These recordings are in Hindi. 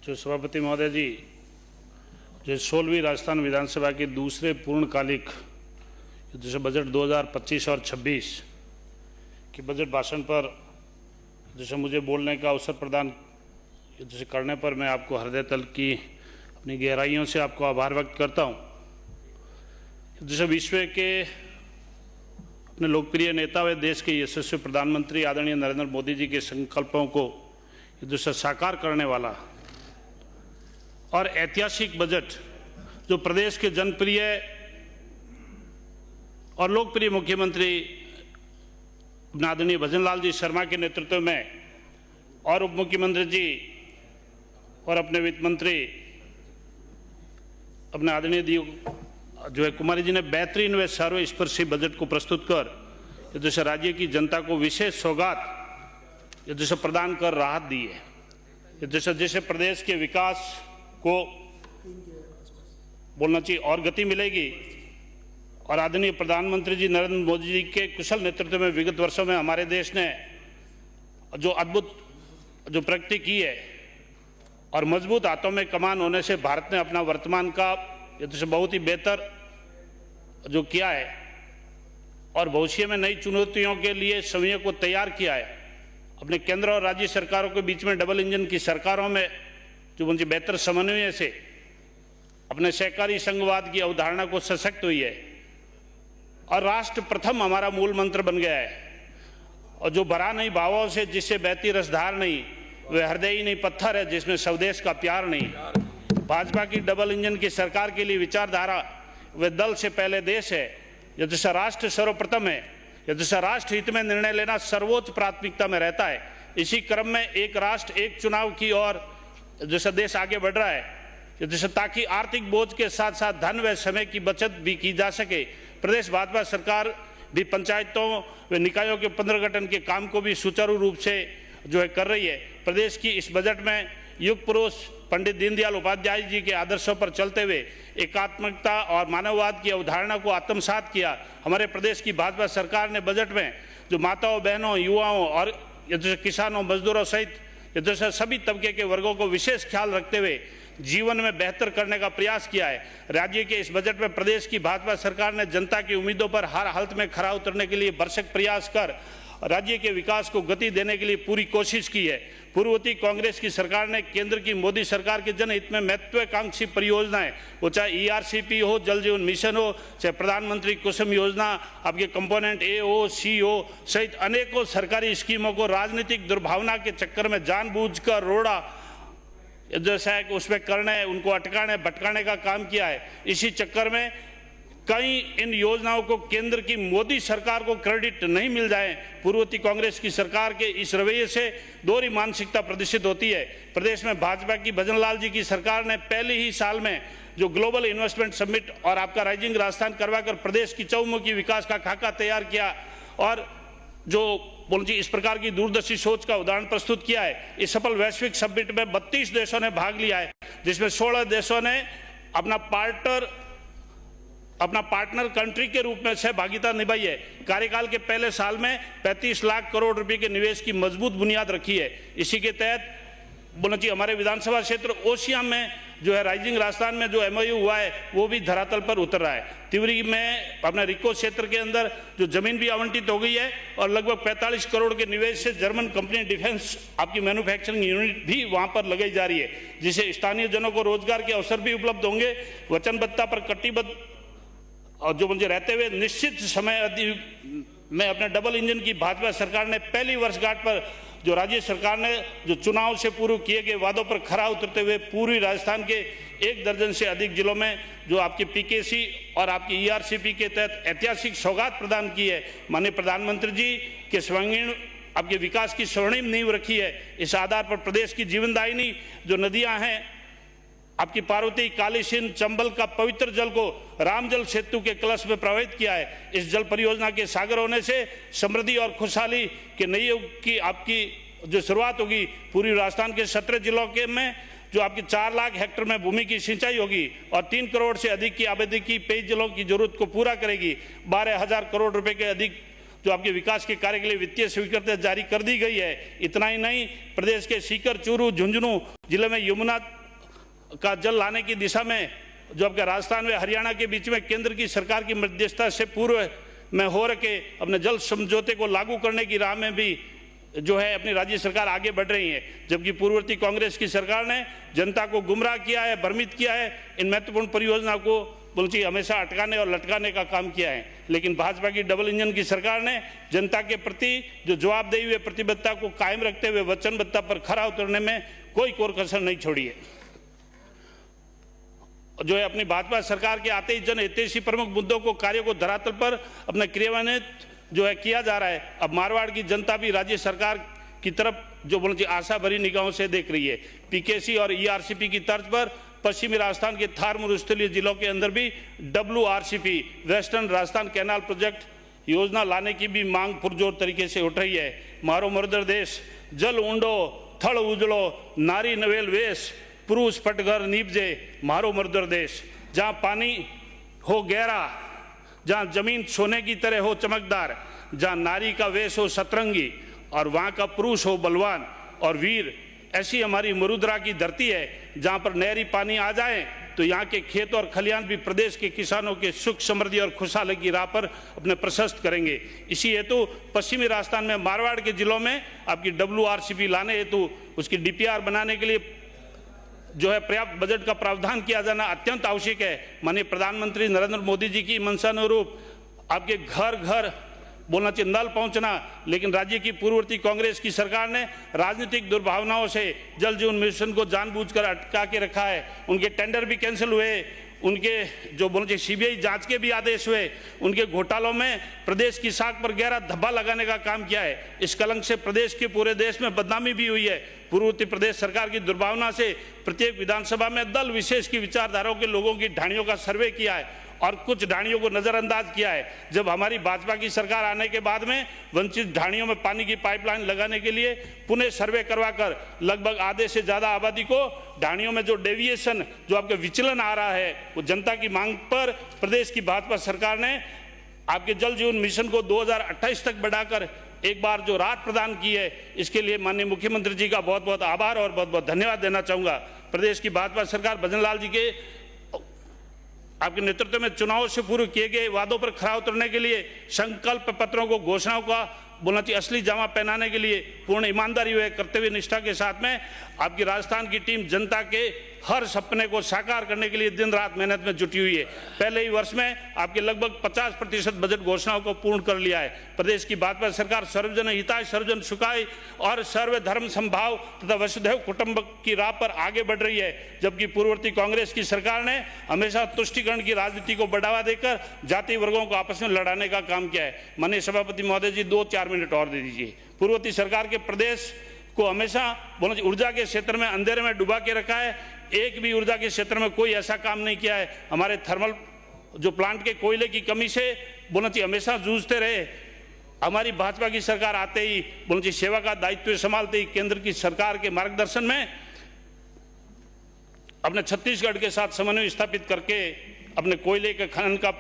जो सभापति महोदय जी, जो 16वीं राजस्थान विधानसभा के दूसरे पूर्णकालिक जैसे बजट 2025 और 26 के बजट भाषण पर जैसे मुझे बोलने का अवसर प्रदान जैसे करने पर मैं आपको हृदय तल की अपनी गहराइयों से आपको आभार व्यक्त करता हूँ। जैसे विश्व के अपने लोकप्रिय नेता व देश के यशस्वी प्रधानमंत्री आदरणीय नरेंद्र मोदी जी के संकल्पों को जैसे साकार करने वाला और ऐतिहासिक बजट जो प्रदेश के जनप्रिय और लोकप्रिय मुख्यमंत्री आदरणीय भजनलाल जी शर्मा के नेतृत्व में और उप मुख्यमंत्री जी और अपने वित्त मंत्री अपने आदरणीय जो है कुमारी जी ने बेहतरीन व सर्वस्पर्शी बजट को प्रस्तुत कर जैसे राज्य की जनता को विशेष सौगात जैसे प्रदान कर राहत दी है। जैसे प्रदेश के विकास को बोलना चाहिए और गति मिलेगी और आदरणीय प्रधानमंत्री जी नरेंद्र मोदी जी के कुशल नेतृत्व में विगत वर्षों में हमारे देश ने जो अद्भुत जो प्रगति की है और मजबूत हाथों में कमान होने से भारत ने अपना वर्तमान का जैसे बहुत ही बेहतर जो किया है और भविष्य में नई चुनौतियों के लिए समय को तैयार किया है। अपने केंद्र और राज्य सरकारों के बीच में डबल इंजन की सरकारों में जो उनकी बेहतर समन्वय से अपने सहकारी संघवाद की अवधारणा को सशक्त हुई है और राष्ट्र प्रथम हमारा मूल मंत्र बन गया है। और जो भरा नहीं भावों से जिससे बहती रसधार नहीं, वह हृदय ही नहीं पत्थर है जिसमें स्वदेश का प्यार नहीं। भाजपा की डबल इंजन की सरकार के लिए विचारधारा वह दल से पहले देश है। जैसा राष्ट्र सर्वप्रथम है, जैसा राष्ट्र हित में निर्णय लेना सर्वोच्च प्राथमिकता में रहता है। इसी क्रम में एक राष्ट्र एक चुनाव की ओर जैसा देश आगे बढ़ रहा है, जैसे ताकि आर्थिक बोझ के साथ साथ धन व समय की बचत भी की जा सके। प्रदेश भाजपा सरकार भी पंचायतों व निकायों के पुनर्गठन के काम को भी सुचारू रूप से जो है कर रही है। प्रदेश की इस बजट में युग पुरुष पंडित दीनदयाल उपाध्याय जी के आदर्शों पर चलते हुए एकात्मकता और मानववाद की अवधारणा को आत्मसात किया। हमारे प्रदेश की भाजपा सरकार ने बजट में जो माताओं, बहनों, युवाओं और जैसे किसानों, मजदूरों सहित जैसे सभी तबके के वर्गों को विशेष ख्याल रखते हुए जीवन में बेहतर करने का प्रयास किया है। राज्य के इस बजट में प्रदेश की भाजपा सरकार ने जनता की उम्मीदों पर हर हालत में खरा उतरने के लिए भरसक प्रयास कर राज्य के विकास को गति देने के लिए पूरी कोशिश की है। पूर्ववर्ती कांग्रेस की सरकार ने केंद्र की मोदी सरकार के जनहित में महत्वाकांक्षी परियोजनाएं, वो चाहे ERCP हो, जल जीवन मिशन हो, चाहे प्रधानमंत्री कुसुम योजना, आपके कंपोनेंट A हो, C हो, सहित अनेकों सरकारी स्कीमों को राजनीतिक दुर्भावना के चक्कर में जानबूझकर रोड़ा जैसा है कि उसमें करने, उनको अटकाने भटकाने का काम किया है। इसी चक्कर में कई इन योजनाओं को केंद्र की मोदी सरकार को क्रेडिट नहीं मिल जाए। पूर्ववर्ती कांग्रेस की सरकार के इस रवैये से दोहरी मानसिकता प्रदर्शित होती है। प्रदेश में भाजपा की भजनलाल जी की सरकार ने पहले ही साल में जो ग्लोबल इन्वेस्टमेंट समिट और आपका राइजिंग राजस्थान करवाकर प्रदेश की चौमुखी विकास का खाका तैयार किया और जो बोल जी इस प्रकार की दूरदर्शी सोच का उदाहरण प्रस्तुत किया है। इस सफल वैश्विक समिट में 32 देशों ने भाग लिया है, जिसमें 16 देशों ने अपना पार्टनर कंट्री के रूप में सहभागिता निभाई है। कार्यकाल के पहले साल में 35 लाख करोड़ रुपए के निवेश की मजबूत बुनियाद रखी है। इसी के तहत बोलना चाहिए हमारे विधानसभा क्षेत्र ओसिया में जो है राइजिंग राजस्थान में जो MOU हुआ है वो भी धरातल पर उतर रहा है। तिवरी में अपना रिको क्षेत्र के अंदर जो जमीन भी आवंटित हो गई है और लगभग 45 करोड़ के निवेश से जर्मन कंपनी डिफेंस आपकी मैन्युफैक्चरिंग यूनिट भी वहां पर लगाई जा रही है, जिससे स्थानीय जनों को रोजगार के अवसर भी उपलब्ध होंगे। वचनबद्धता पर कटिबद्ध और जो मुझे रहते हुए निश्चित समय अवधि में अपने डबल इंजन की भाजपा सरकार ने पहली वर्षगांठ पर जो राज्य सरकार ने जो चुनाव से पूर्व किए गए वादों पर खरा उतरते हुए पूर्वी राजस्थान के 1 दर्जन से अधिक जिलों में जो आपकी PKC और आपकी ERCP के तहत ऐतिहासिक सौगात प्रदान की है। माननीय प्रधानमंत्री जी के सर्वांगीण आपके विकास की स्वर्णिम नींव रखी है। इस आधार पर प्रदेश की जीवनदायिनी जो नदियां हैं आपकी पार्वती, कालीसिंध, चंबल का पवित्र जल को रामजल सेतु के कलश में प्रवाहित किया है। इस जल परियोजना के सागर होने से समृद्धि और खुशहाली के नए युग की आपकी जो शुरुआत होगी। पूर्वी राजस्थान के 17 जिलों के में जो आपकी 4 लाख हेक्टेयर में भूमि की सिंचाई होगी और 3 करोड़ से अधिक की आबादी की पेयजलों की जरूरत को पूरा करेगी। 12,000 करोड़ रुपए के अधिक जो आपके विकास के कार्य के लिए वित्तीय स्वीकृति जारी कर दी गई है। इतना ही नहीं, प्रदेश के सीकर, चूरू, झुंझुनू जिले में यमुना का जल लाने की दिशा में जो आपके राजस्थान व हरियाणा के बीच में केंद्र की सरकार की मध्यस्थता से पूर्व में हो रखे अपने जल समझौते को लागू करने की राह में भी जो है अपनी राज्य सरकार आगे बढ़ रही है। जबकि पूर्ववर्ती कांग्रेस की सरकार ने जनता को गुमराह किया है, भ्रमित किया है, इन महत्वपूर्ण परियोजनाओं को बोलती हमेशा अटकाने और लटकाने का काम किया है। लेकिन भाजपा की डबल इंजन की सरकार ने जनता के प्रति जो जवाबदेही हुए प्रतिबद्धता को कायम रखते हुए वचनबद्धता पर खरा उतरने में कोई कोर कसर नहीं छोड़ी है। जो है अपनी भाजपा सरकार के आते ही जनहितैषी प्रमुख मुद्दों को कार्यों को धरातल पर अपना क्रियान्वित जो है किया जा रहा है। अब मारवाड़ की जनता भी राज्य सरकार की तरफ जो बोलती आशा भरी निगाहों से देख रही है। पीकेसी और ईआरसीपी की तर्ज पर पश्चिमी राजस्थान के थार मरुस्थलीय जिलों के अंदर भी WRCP western Rajasthan canal project योजना लाने की भी मांग पुरजोर तरीके से उठ रही है। मारो मर्दर देश, जल ऊंडो, थड़ उजड़ो, नारी नवेल वेश, पुरुष पटघर नीपजे, मारो मर्दर देश। जहाँ पानी हो गहरा, जहाँ जमीन सोने की तरह हो चमकदार, जहाँ नारी का वेश हो सतरंगी और वहाँ का पुरुष हो बलवान और वीर, ऐसी हमारी मरुद्रा की धरती है। जहाँ पर नहरी पानी आ जाए तो यहाँ के खेत और खलियान भी प्रदेश के किसानों के सुख समृद्धि और खुशहाली की राह पर अपने प्रशस्त करेंगे। इसी हेतु पश्चिमी राजस्थान में मारवाड़ के जिलों में आपकी WRCP लाने हेतु उसकी DPR बनाने के लिए जो है पर्याप्त बजट का प्रावधान किया जाना अत्यंत आवश्यक है। माननीय प्रधानमंत्री नरेंद्र मोदी जी की मंशानुरूप आपके घर घर बोलना चाहिए नल पहुंचना, लेकिन राज्य की पूर्ववर्ती कांग्रेस की सरकार ने राजनीतिक दुर्भावनाओं से जल जीवन मिशन को जानबूझकर अटका के रखा है। उनके टेंडर भी कैंसिल हुए, उनके जो बोलना चाहिए CBI जांच के भी आदेश हुए, उनके घोटालों में प्रदेश की साख पर गहरा धब्बा लगाने का काम किया है। इस कलंक से प्रदेश के पूरे देश में बदनामी भी हुई है। पूर्ववर्ती प्रदेश सरकार की दुर्भावना से प्रत्येक विधानसभा में दल विशेष की विचारधाराओं के लोगों की ढाणियों का सर्वे किया है और कुछ ढाणियों को नजरअंदाज किया है। जब हमारी भाजपा की सरकार आने के बाद में वंचित ढाणियों में पानी की पाइपलाइन लगाने के लिए पुनः सर्वे करवाकर लगभग आधे से ज्यादा आबादी को ढाणियों में जो डेविएशन जो आपके विचलन आ रहा है वो जनता की मांग पर प्रदेश की भाजपा सरकार ने आपके जल जीवन मिशन को 2028 तक बढ़ाकर एक बार जो राहत प्रदान की है, इसके लिए माननीय मुख्यमंत्री जी का बहुत बहुत आभार और बहुत बहुत धन्यवाद देना चाहूंगा। प्रदेश की भाजपा सरकार भजन लाल जी के आपके नेतृत्व में चुनाव से पूर्व किए गए वादों पर खरा उतरने के लिए, संकल्प पत्रों को, घोषणाओं का बोलना चाहिए असली जामा पहनाने के लिए पूर्ण ईमानदारी हुए कर्तव्य निष्ठा के साथ में आपकी राजस्थान की टीम जनता के हर सपने को साकार करने के लिए दिन रात मेहनत में जुटी हुई है। पहले ही वर्ष में आपके लगभग 50% बजट घोषणाओं को पूर्ण कर लिया है। प्रदेश की भाजपा सरकार सर्वजन हिताय, सर्वजन सुखाय और सर्वधर्म संभाव तथा वसुधैव कुटुंब की राह पर आगे बढ़ रही है। जबकि पूर्ववर्ती कांग्रेस की सरकार ने हमेशा तुष्टिकरण की राजनीति को बढ़ावा देकर जाति वर्गों को आपस में लड़ाने का काम किया है। माननीय सभापति महोदय जी 2-4 मिनट और दे दीजिए। पूर्ववर्ती सरकार के प्रदेश को हमेशा बोला ऊर्जा के क्षेत्र में अंधेरे में डुबा के रखा है। एक भी ऊर्जा के क्षेत्र में कोई ऐसा काम नहीं किया है। हमारे थर्मल जो प्लांट के कोयले की कमी से बोलना चाहिए हमेशा जूझते रहे। हमारी भाजपा की सरकार आते ही बोलना चाहिए सेवा का दायित्व संभालते ही केंद्र की सरकार के मार्गदर्शन में अपने छत्तीसगढ़ के साथ समन्वय स्थापित करके अपने कोयले के खनन का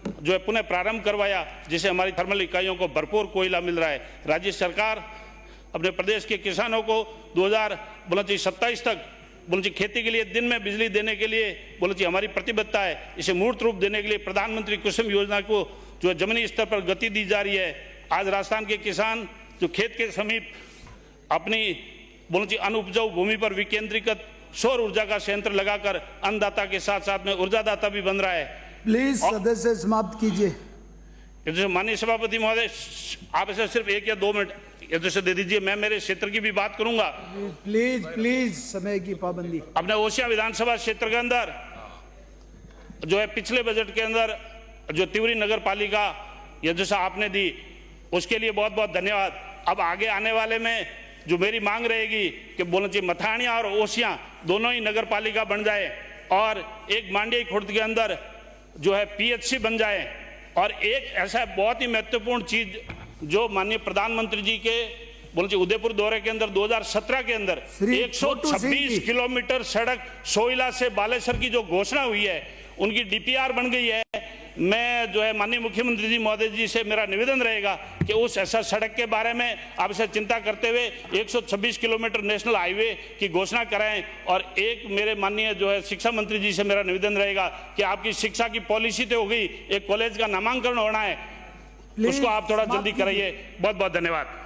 जो है पुनः प्रारंभ करवाया, जिससे हमारी थर्मल इकाइयों को भरपूर कोयला मिल रहा है। राज्य सरकार अपने प्रदेश के किसानों को 2027 तक खेती के लिए दिन में बिजली देने के लिए हमारी प्रतिबद्धता है। इसे मूर्त रूप देने के लिए प्रधानमंत्री कुसुम योजना को जो जमीनी स्तर पर गति दी जा रही है। आज राजस्थान के किसान जो खेत के समीप अपनी अनुपजाऊ भूमि पर विकेंद्रीकृत सौर ऊर्जा का संयंत्र लगाकर अन्नदाता के साथ साथ में ऊर्जादाता भी बन रहा है। प्लीज सदस्य समाप्त कीजिए। माननीय सभापति महोदय, आप इसे सिर्फ 1 या 2 मिनट जैसे दे दीजिए, मैं मेरे क्षेत्र की भी बात करूंगा। प्लीज समय की पाबंदी। अपने ओसिया विधानसभा क्षेत्र के अंदर जो है पिछले बजट के अंदर जो तिवरी नगर पालिका या जैसा आपने दी उसके लिए बहुत बहुत धन्यवाद। अब आगे आने वाले में जो मेरी मांग रहेगी कि बोलना चाहिए मथानिया और ओसिया दोनों ही नगर पालिका बन जाए और एक मांडिया खुर्द के अंदर जो है PHC बन जाए। और एक ऐसा बहुत ही महत्वपूर्ण चीज जो माननीय प्रधानमंत्री जी के बोलते उदयपुर दौरे के अंदर 2017 के अंदर 126 किलोमीटर सड़क सोइला से बालेश्वर की जो घोषणा हुई है, उनकी DPR बन गई है। मैं जो है माननीय मुख्यमंत्री जी महोदय जी से मेरा निवेदन रहेगा कि उस ऐसा सड़क के बारे में आप इसे चिंता करते हुए 126 किलोमीटर नेशनल हाईवे की घोषणा कराएं। और एक मेरे माननीय जो है शिक्षा मंत्री जी से मेरा निवेदन रहेगा कि आपकी शिक्षा की पॉलिसी तो हो गई, एक कॉलेज का नामांकन होना है, उसको आप थोड़ा जल्दी कराइए। बहुत बहुत धन्यवाद।